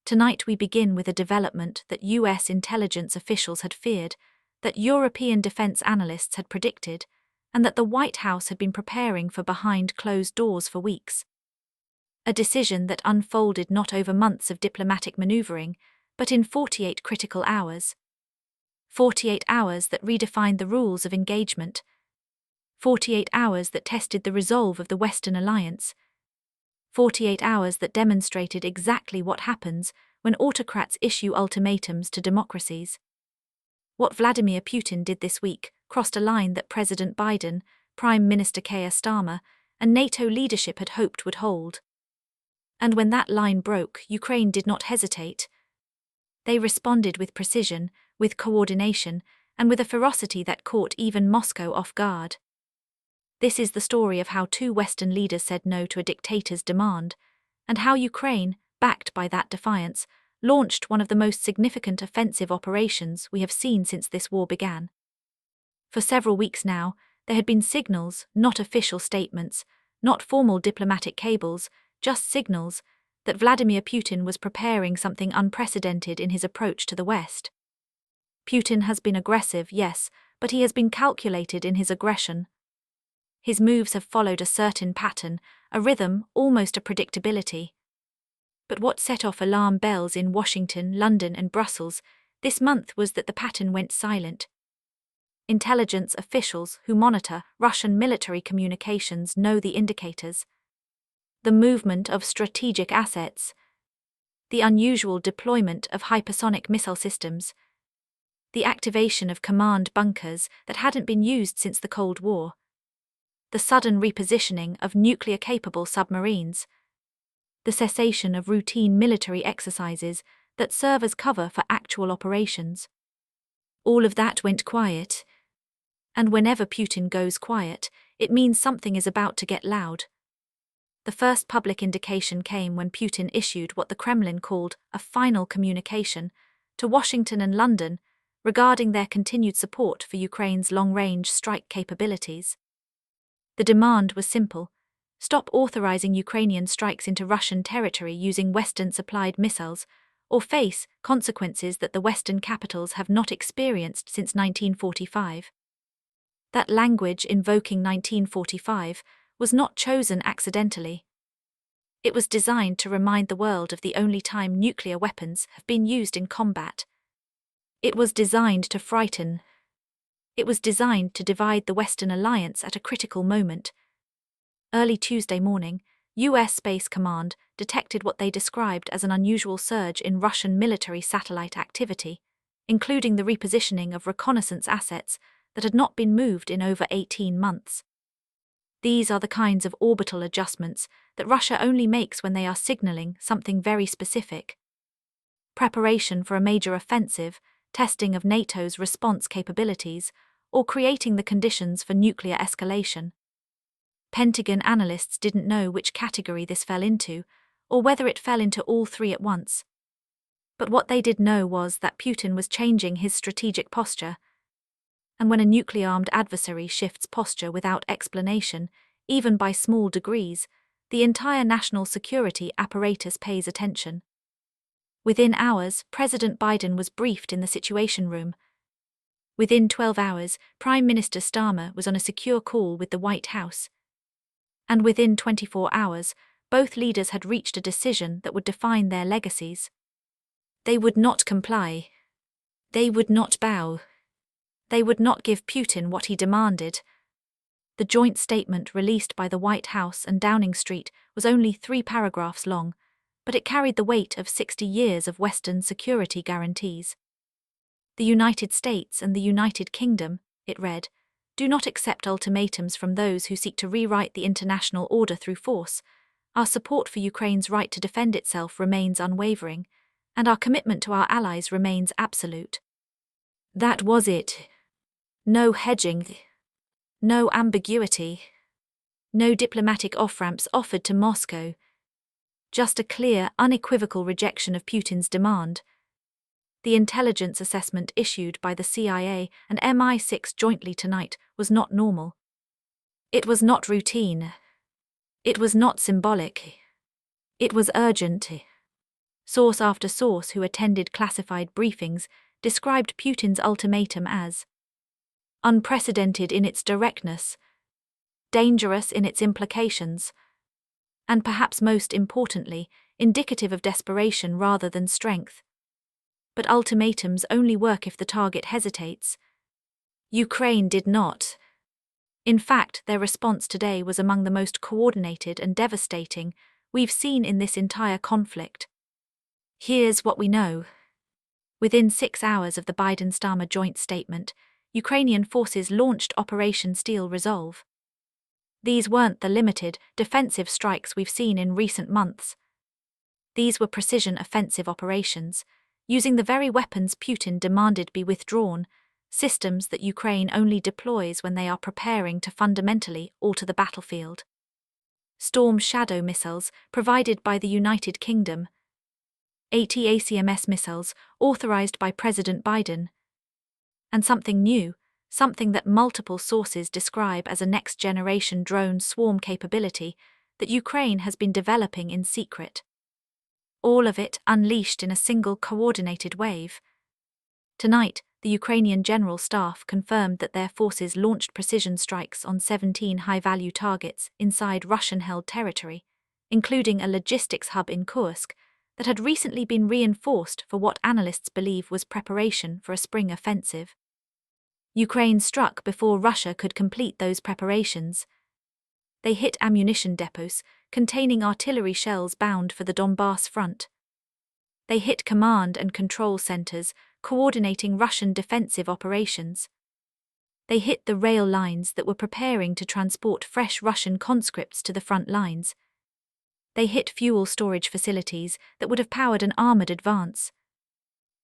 Tonight we begin with a development that US intelligence officials had feared, that European defense analysts had predicted, and that the White House had been preparing for behind closed doors for weeks. A decision that unfolded not over months of diplomatic maneuvering, but in 48 critical hours. 48 hours that redefined the rules of engagement. 48 hours that tested the resolve of the Western alliance. 48 hours that demonstrated exactly what happens when autocrats issue ultimatums to democracies. What Vladimir Putin did this week crossed a line that President Biden, Prime Minister Keir Starmer, and NATO leadership had hoped would hold. And when that line broke, Ukraine did not hesitate. They responded with precision, with coordination, and with a ferocity that caught even Moscow off guard. This is the story of how two Western leaders said no to a dictator's demand, and how Ukraine, backed by that defiance, launched one of the most significant offensive operations we have seen since this war began. For several weeks now, there had been signals, not official statements, not formal diplomatic cables, just signals, that Vladimir Putin was preparing something unprecedented in his approach to the West. Putin has been aggressive, yes, but he has been calculated in his aggression. His moves have followed a certain pattern, a rhythm, almost a predictability. But what set off alarm bells in Washington, London, and Brussels this month was that the pattern went silent. Intelligence officials who monitor Russian military communications know the indicators. The movement of strategic assets, the unusual deployment of hypersonic missile systems, the activation of command bunkers that hadn't been used since the Cold War, the sudden repositioning of nuclear-capable submarines, the cessation of routine military exercises that serve as cover for actual operations. All of that went quiet. And whenever Putin goes quiet, it means something is about to get loud. The first public indication came when Putin issued what the Kremlin called a final communication to Washington and London regarding their continued support for Ukraine's long-range strike capabilities. The demand was simple: stop authorizing Ukrainian strikes into Russian territory using Western-supplied missiles, or face consequences that the Western capitals have not experienced since 1945. That language invoking 1945 was not chosen accidentally. It was designed to remind the world of the only time nuclear weapons have been used in combat. It was designed to frighten. It was designed to divide the Western alliance at a critical moment. Early Tuesday morning, US Space Command detected what they described as an unusual surge in Russian military satellite activity, including the repositioning of reconnaissance assets that had not been moved in over 18 months. These are the kinds of orbital adjustments that Russia only makes when they are signaling something very specific. Preparation for a major offensive, testing of NATO's response capabilities, or creating the conditions for nuclear escalation. Pentagon analysts didn't know which category this fell into, or whether it fell into all three at once. But what they did know was that Putin was changing his strategic posture. And when a nuclear-armed adversary shifts posture without explanation, even by small degrees, the entire national security apparatus pays attention. Within hours, President Biden was briefed in the Situation Room. Within 12 hours, Prime Minister Starmer was on a secure call with the White House. And within 24 hours, both leaders had reached a decision that would define their legacies. They would not comply. They would not bow. They would not give Putin what he demanded. The joint statement released by the White House and Downing Street was only 3 paragraphs long, but it carried the weight of 60 years of Western security guarantees. The United States and the United Kingdom, it read, do not accept ultimatums from those who seek to rewrite the international order through force. Our support for Ukraine's right to defend itself remains unwavering, and our commitment to our allies remains absolute. That was it. No hedging. No ambiguity. No diplomatic off-ramps offered to Moscow. Just a clear, unequivocal rejection of Putin's demand. The intelligence assessment issued by the CIA and MI6 jointly tonight was not normal. It was not routine. It was not symbolic. It was urgent. Source after source who attended classified briefings described Putin's ultimatum as unprecedented in its directness, dangerous in its implications, and perhaps most importantly, indicative of desperation rather than strength. But ultimatums only work if the target hesitates. Ukraine did not. In fact, their response today was among the most coordinated and devastating we've seen in this entire conflict. Here's what we know. Within 6 hours of the Biden-Starmer joint statement, Ukrainian forces launched Operation Steel Resolve. These weren't the limited, defensive strikes we've seen in recent months. These were precision offensive operations, using the very weapons Putin demanded be withdrawn, systems that Ukraine only deploys when they are preparing to fundamentally alter the battlefield. Storm Shadow missiles, provided by the United Kingdom. ATACMS missiles, authorized by President Biden. And something new, something that multiple sources describe as a next-generation drone swarm capability that Ukraine has been developing in secret. All of it unleashed in a single coordinated wave. Tonight, the Ukrainian General Staff confirmed that their forces launched precision strikes on 17 high-value targets inside Russian-held territory, including a logistics hub in Kursk that had recently been reinforced for what analysts believe was preparation for a spring offensive. Ukraine struck before Russia could complete those preparations. They hit ammunition depots containing artillery shells bound for the Donbass front. They hit command and control centers coordinating Russian defensive operations. They hit the rail lines that were preparing to transport fresh Russian conscripts to the front lines. They hit fuel storage facilities that would have powered an armored advance.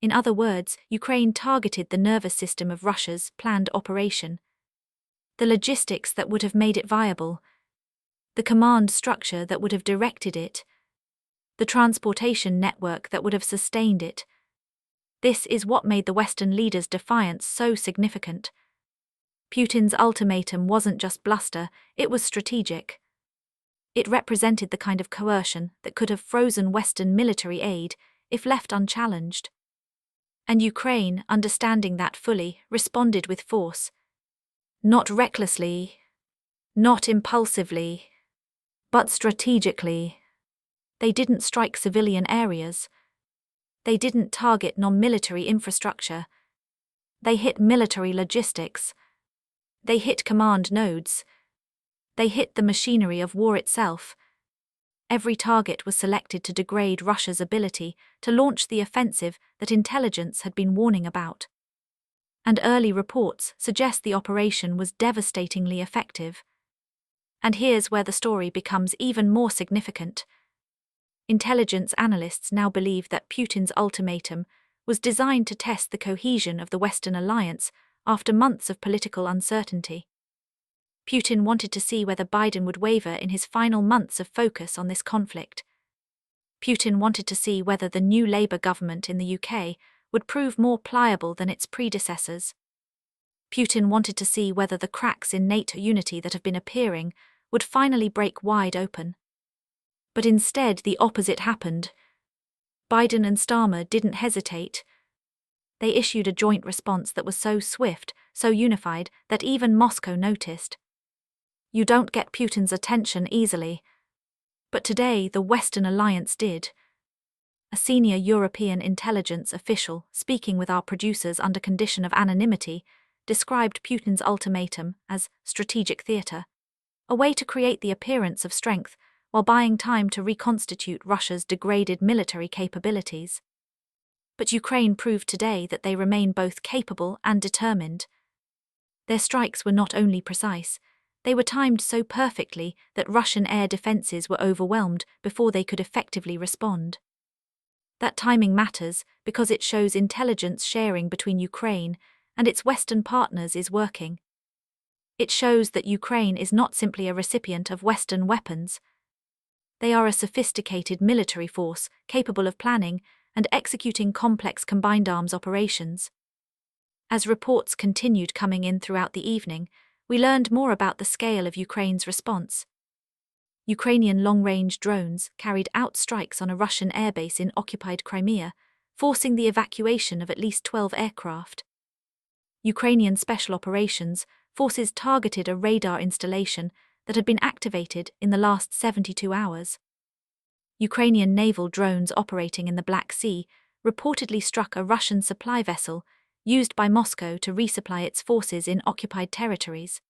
In other words, Ukraine targeted the nervous system of Russia's planned operation. The logistics that would have made it viable. The command structure that would have directed it. The transportation network that would have sustained it. This is what made the Western leaders' defiance so significant. Putin's ultimatum wasn't just bluster, it was strategic. It represented the kind of coercion that could have frozen Western military aid if left unchallenged. And Ukraine, understanding that fully, responded with force. Not recklessly, not impulsively, but strategically. They didn't strike civilian areas. They didn't target non-military infrastructure. They hit military logistics. They hit command nodes. They hit the machinery of war itself. Every target was selected to degrade Russia's ability to launch the offensive that intelligence had been warning about. And early reports suggest the operation was devastatingly effective. And here's where the story becomes even more significant. Intelligence analysts now believe that Putin's ultimatum was designed to test the cohesion of the Western alliance after months of political uncertainty. Putin wanted to see whether Biden would waver in his final months of focus on this conflict. Putin wanted to see whether the new Labour government in the UK would prove more pliable than its predecessors. Putin wanted to see whether the cracks in NATO unity that have been appearing would finally break wide open. But instead, the opposite happened. Biden and Starmer didn't hesitate. They issued a joint response that was so swift, so unified, that even Moscow noticed. You don't get Putin's attention easily. But today, the Western alliance did. A senior European intelligence official, speaking with our producers under condition of anonymity, described Putin's ultimatum as strategic theatre, a way to create the appearance of strength while buying time to reconstitute Russia's degraded military capabilities. But Ukraine proved today that they remain both capable and determined. Their strikes were not only precise, they were timed so perfectly that Russian air defenses were overwhelmed before they could effectively respond. That timing matters because it shows intelligence sharing between Ukraine and its Western partners is working. It shows that Ukraine is not simply a recipient of Western weapons. They are a sophisticated military force capable of planning and executing complex combined arms operations. As reports continued coming in throughout the evening, we learned more about the scale of Ukraine's response. Ukrainian long-range drones carried out strikes on a Russian airbase in occupied Crimea, forcing the evacuation of at least 12 aircraft. Ukrainian Special Operations Forces targeted a radar installation that had been activated in the last 72 hours. Ukrainian naval drones operating in the Black Sea reportedly struck a Russian supply vessel used by Moscow to resupply its forces in occupied territories.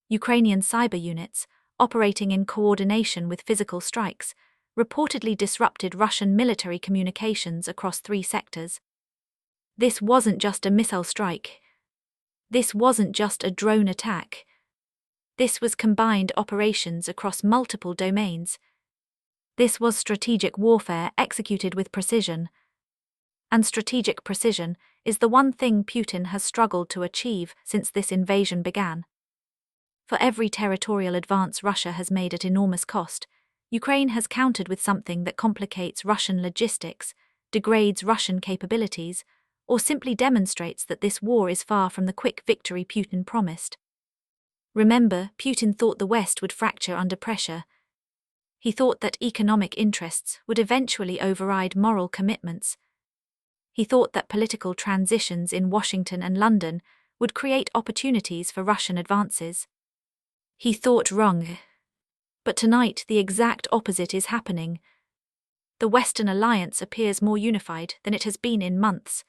Ukrainian cyber units, operating in coordination with physical strikes, reportedly disrupted Russian military communications across 3 sectors. This wasn't just a missile strike. This wasn't just a drone attack. This was combined operations across multiple domains. This was strategic warfare executed with precision. And strategic precision is the one thing Putin has struggled to achieve since this invasion began. For every territorial advance Russia has made at enormous cost, Ukraine has countered with something that complicates Russian logistics, degrades Russian capabilities, or simply demonstrates that this war is far from the quick victory Putin promised. Remember, Putin thought the West would fracture under pressure. He thought that economic interests would eventually override moral commitments. He thought that political transitions in Washington and London would create opportunities for Russian advances. He thought wrong. But tonight the exact opposite is happening. The Western alliance appears more unified than it has been in months.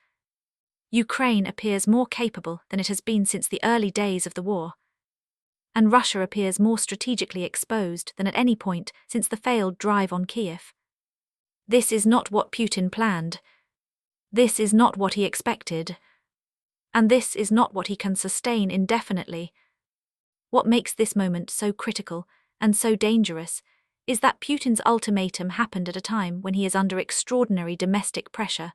Ukraine appears more capable than it has been since the early days of the war. And Russia appears more strategically exposed than at any point since the failed drive on Kiev. This is not what Putin planned. This is not what he expected. And this is not what he can sustain indefinitely. What makes this moment so critical and so dangerous is that Putin's ultimatum happened at a time when he is under extraordinary domestic pressure.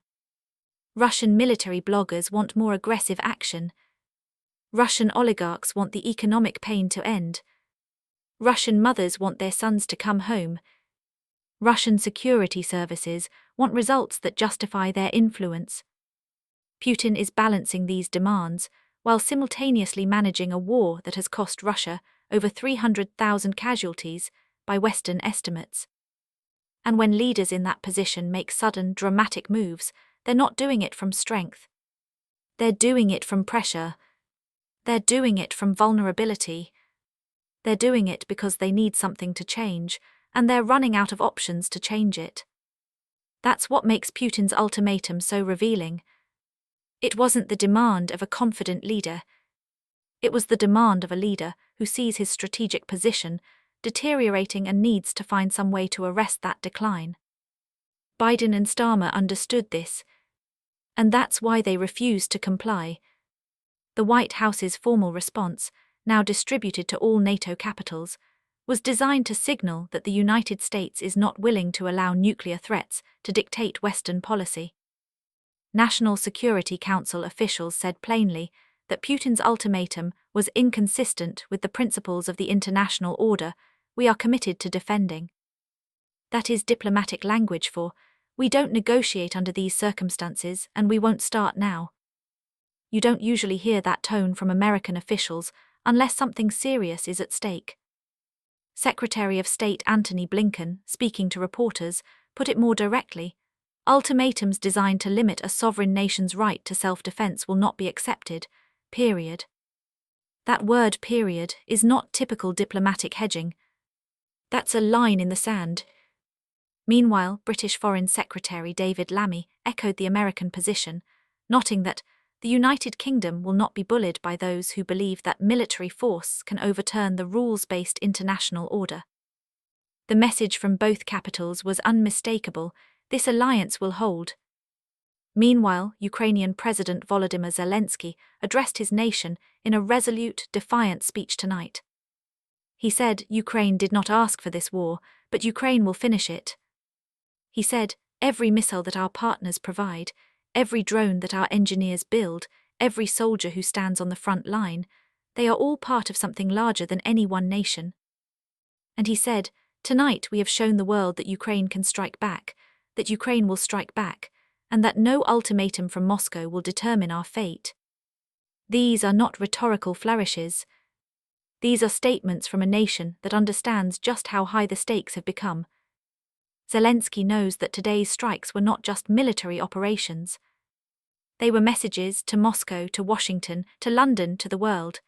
Russian military bloggers want more aggressive action. Russian oligarchs want the economic pain to end. Russian mothers want their sons to come home. Russian security services want results that justify their influence. Putin is balancing these demands while simultaneously managing a war that has cost Russia over 300,000 casualties by Western estimates. And when leaders in that position make sudden, dramatic moves, they're not doing it from strength. They're doing it from pressure. They're doing it from vulnerability. They're doing it because they need something to change, and they're running out of options to change it. That's what makes Putin's ultimatum so revealing. It wasn't the demand of a confident leader. It was the demand of a leader who sees his strategic position deteriorating and needs to find some way to arrest that decline. Biden and Starmer understood this, and that's why they refused to comply. The White House's formal response, now distributed to all NATO capitals, was designed to signal that the United States is not willing to allow nuclear threats to dictate Western policy. National Security Council officials said plainly that Putin's ultimatum was inconsistent with the principles of the international order we are committed to defending. That is diplomatic language for, we don't negotiate under these circumstances and we won't start now. You don't usually hear that tone from American officials unless something serious is at stake. Secretary of State Antony Blinken, speaking to reporters, put it more directly. Ultimatums designed to limit a sovereign nation's right to self-defense will not be accepted, period. That word period is not typical diplomatic hedging. That's a line in the sand. Meanwhile, British Foreign Secretary David Lammy echoed the American position, noting that the United Kingdom will not be bullied by those who believe that military force can overturn the rules-based international order. The message from both capitals was unmistakable. This alliance will hold. Meanwhile, Ukrainian President Volodymyr Zelenskyy addressed his nation in a resolute, defiant speech tonight. He said Ukraine did not ask for this war, but Ukraine will finish it. He said, every missile that our partners provide, every drone that our engineers build, every soldier who stands on the front line, they are all part of something larger than any one nation. And he said, tonight we have shown the world that Ukraine can strike back, that Ukraine will strike back, and that no ultimatum from Moscow will determine our fate. These are not rhetorical flourishes. These are statements from a nation that understands just how high the stakes have become. Zelenskyy knows that today's strikes were not just military operations. They were messages to Moscow, to Washington, to London, to the world.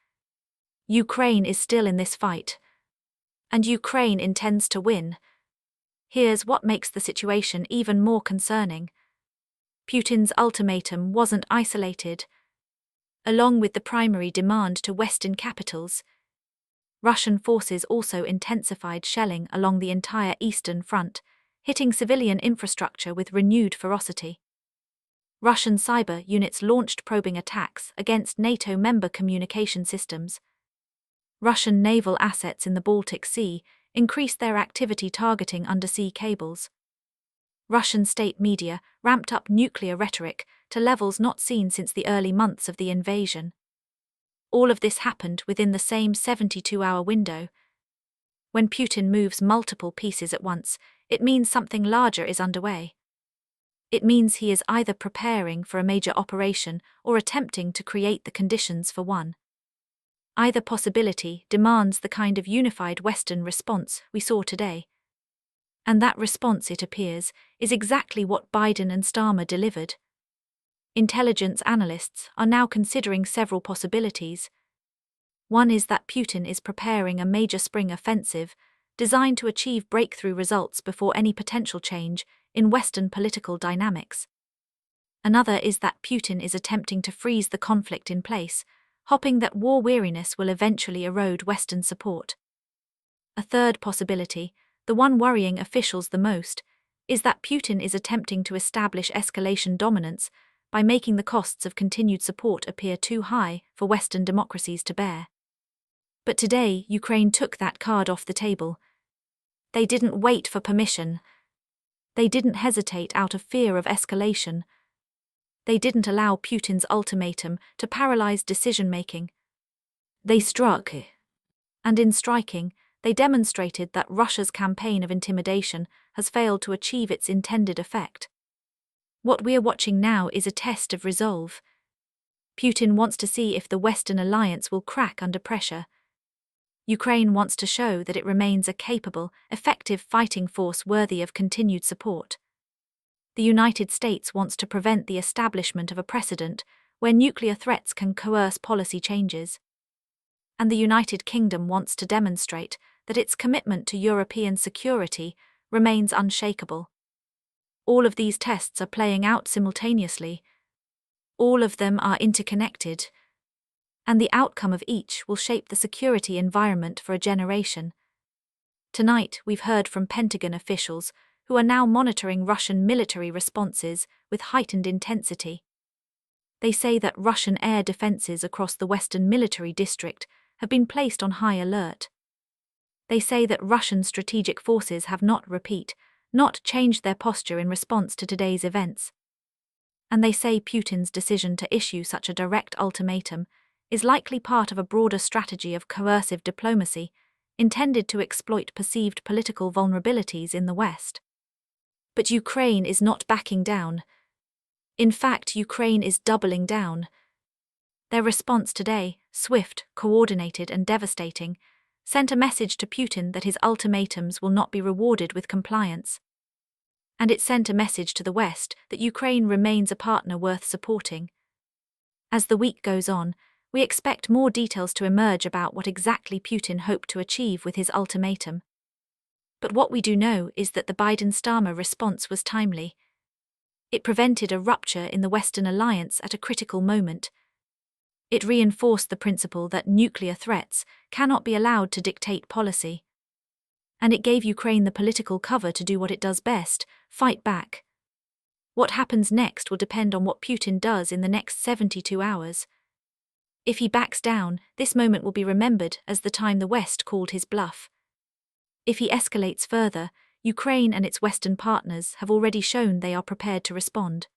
Ukraine is still in this fight. And Ukraine intends to win. Here's what makes the situation even more concerning. Putin's ultimatum wasn't isolated. Along with the primary demand to Western capitals, Russian forces also intensified shelling along the entire Eastern Front, hitting civilian infrastructure with renewed ferocity. Russian cyber units launched probing attacks against NATO member communication systems. Russian naval assets in the Baltic Sea increased their activity targeting undersea cables. Russian state media ramped up nuclear rhetoric to levels not seen since the early months of the invasion. All of this happened within the same 72-hour window. When Putin moves multiple pieces at once, it means something larger is underway. It means he is either preparing for a major operation or attempting to create the conditions for one. Either possibility demands the kind of unified Western response we saw today. And that response, it appears, is exactly what Biden and Starmer delivered. Intelligence analysts are now considering several possibilities. One is that Putin is preparing a major spring offensive designed to achieve breakthrough results before any potential change in Western political dynamics. Another is that Putin is attempting to freeze the conflict in place, hoping that war weariness will eventually erode Western support. A third possibility, the one worrying officials the most, is that Putin is attempting to establish escalation dominance by making the costs of continued support appear too high for Western democracies to bear. But today, Ukraine took that card off the table. They didn't wait for permission. They didn't hesitate out of fear of escalation. They didn't allow Putin's ultimatum to paralyze decision-making. They struck. And in striking, they demonstrated that Russia's campaign of intimidation has failed to achieve its intended effect. What we're watching now is a test of resolve. Putin wants to see if the Western alliance will crack under pressure. Ukraine wants to show that it remains a capable, effective fighting force worthy of continued support. The United States wants to prevent the establishment of a precedent where nuclear threats can coerce policy changes. And the United Kingdom wants to demonstrate that its commitment to European security remains unshakable. All of these tests are playing out simultaneously. All of them are interconnected. And the outcome of each will shape the security environment for a generation. Tonight, we've heard from Pentagon officials who are now monitoring Russian military responses with heightened intensity. They say that Russian air defenses across the Western military district have been placed on high alert. They say that Russian strategic forces have not changed their posture in response to today's events. And they say Putin's decision to issue such a direct ultimatum is likely part of a broader strategy of coercive diplomacy intended to exploit perceived political vulnerabilities in the West. But Ukraine is not backing down. In fact, Ukraine is doubling down. Their response today, swift, coordinated, and devastating, sent a message to Putin that his ultimatums will not be rewarded with compliance. And it sent a message to the West that Ukraine remains a partner worth supporting. As the week goes on, we expect more details to emerge about what exactly Putin hoped to achieve with his ultimatum. But what we do know is that the Biden-Starmer response was timely. It prevented a rupture in the Western alliance at a critical moment. It reinforced the principle that nuclear threats cannot be allowed to dictate policy. And it gave Ukraine the political cover to do what it does best, fight back. What happens next will depend on what Putin does in the next 72 hours. If he backs down, this moment will be remembered as the time the West called his bluff. If he escalates further, Ukraine and its Western partners have already shown they are prepared to respond.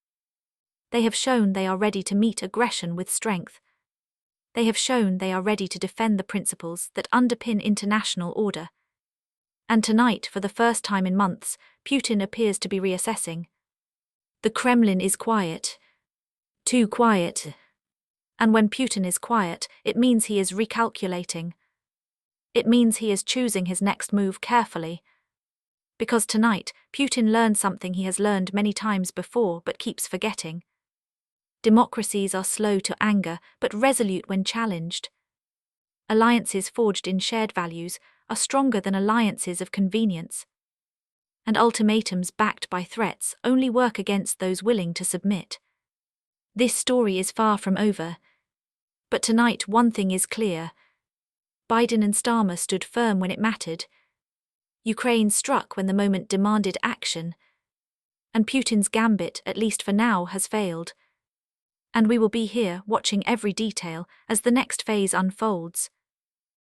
They have shown they are ready to meet aggression with strength. They have shown they are ready to defend the principles that underpin international order. And tonight, for the first time in months, Putin appears to be reassessing. The Kremlin is quiet. Too quiet. And when Putin is quiet, it means he is recalculating. It means he is choosing his next move carefully. Because tonight, Putin learned something he has learned many times before but keeps forgetting. Democracies are slow to anger but resolute when challenged. Alliances forged in shared values are stronger than alliances of convenience. And ultimatums backed by threats only work against those willing to submit. This story is far from over. But tonight one thing is clear. Biden and Starmer stood firm when it mattered. Ukraine struck when the moment demanded action. And Putin's gambit, at least for now, has failed. And we will be here watching every detail as the next phase unfolds.